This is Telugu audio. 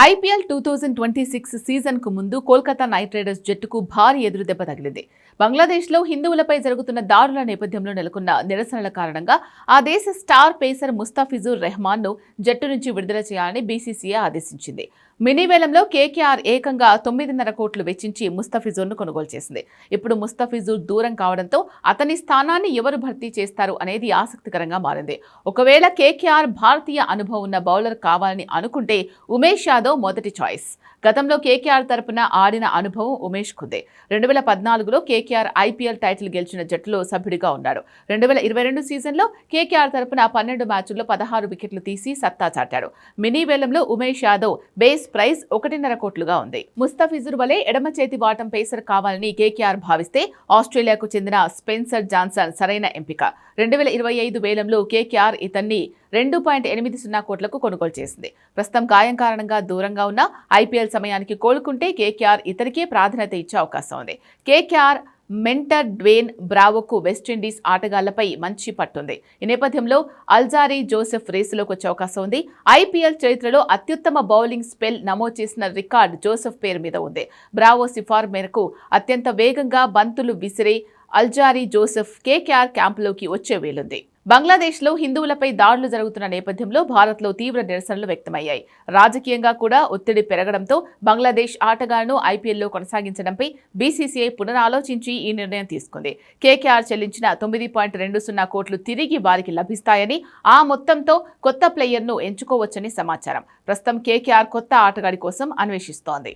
ఐపీఎల్ 2026 సీజన్కు ముందు కోల్కతా నైట్ రైడర్స్ జట్టుకు భారీ ఎదురుదెబ్బ తగిలింది. బంగ్లాదేశ్లో హిందువులపై జరుగుతున్న దాడుల నేపథ్యంలో నెలకొన్న నిరసనల కారణంగా ఆ దేశ స్టార్ పేసర్ ముస్తఫిజుర్ రెహమాన్ను జట్టు నుంచి విడుదల చేయాలని బీసీసీఐ ఆదేశించింది. మినీ వేలంలో కేకేఆర్ ఏకంగా 9.5 కోట్లు వెచ్చించి ముస్తఫిజుర్ను కొనుగోలు చేసింది. ఇప్పుడు ముస్తఫిజుర్ దూరం కావడంతో అతని స్థానాన్ని ఎవరు భర్తీ చేస్తారు అనేది ఆసక్తికరంగా మారింది. ఒకవేళ కేకేఆర్ భారతీయ అనుభవం ఉన్న బౌలర్ కావాలని అనుకుంటే ఉమేష్ యాదవ్ మొదటి చాయిస్. గతంలో కేకేఆర్ తరపున ఆడిన అనుభవం ఉమేష్ కుందే. 2014లో కేకేఆర్ ఐపీఎల్ టైటిల్ గెలిచిన జట్టులో సభ్యుడిగా ఉన్నాడు. 2022 సీజన్లో కేకేఆర్ తరపున 12 మ్యాచుల్లో 16 వికెట్లు తీసి సత్తా చాటాడు. మినీ వేలంలో ఉమేష్ యాదవ్ బేస్ ప్రైజ్ 1.5 కోట్లుగా ఉంది. ముస్తఫిజుర్ వలె ఎడమ చేతి వాటం పేసర్ కావాలని కేకేఆర్ భావిస్తే ఆస్ట్రేలియాకు చెందిన స్పెన్సర్ జాన్సన్ సరైన ఎంపిక. 2025 వేలంలో కేకేఆర్ ఇతన్ని 2.80 కోట్లకు కొనుగోలు చేసింది. ప్రస్తుతం గాయం కారణంగా దూరంగా ఉన్న ఐపీఎల్ సమయానికి కోలుకుంటే కేకేఆర్ ఇతనికే ప్రాధాన్యత ఇచ్చే అవకాశం ఉంది. కేకేఆర్ మెంటర్ డ్వేన్ బ్రావోకు వెస్టిండీస్ ఆటగాళ్లపై మంచి పట్టుంది. ఈ నేపథ్యంలో అల్జారీ జోసెఫ్ రేసులోకి వచ్చే అవకాశం ఉంది. ఐపీఎల్ చరిత్రలో అత్యుత్తమ బౌలింగ్ స్పెల్ నమోదు చేసిన రికార్డు జోసెఫ్ పేరు మీద ఉంది. బ్రావో సిఫార్ మేరకు అత్యంత వేగంగా బంతులు విసిరే అల్జారీ జోసెఫ్ కేకేఆర్ క్యాంపులోకి వచ్చే వేలుంది. బంగ్లాదేశ్లో హిందువులపై దాడులు జరుగుతున్న నేపథ్యంలో భారత్లో తీవ్ర నిరసనలు వ్యక్తమయ్యాయి. రాజకీయంగా కూడా ఒత్తిడి పెరగడంతో బంగ్లాదేశ్ ఆటగాళ్లను ఐపీఎల్లో కొనసాగించడంపై బీసీసీఐ పునరాలోచించి ఈ నిర్ణయం తీసుకుంది. కేకేఆర్ చెల్లించిన 9.20 కోట్లు తిరిగి వారికి లభిస్తాయని, ఆ మొత్తంతో కొత్త ప్లేయర్ను ఎంచుకోవచ్చని సమాచారం. ప్రస్తుతం కేకేఆర్ కొత్త ఆటగాడి కోసం అన్వేషిస్తోంది.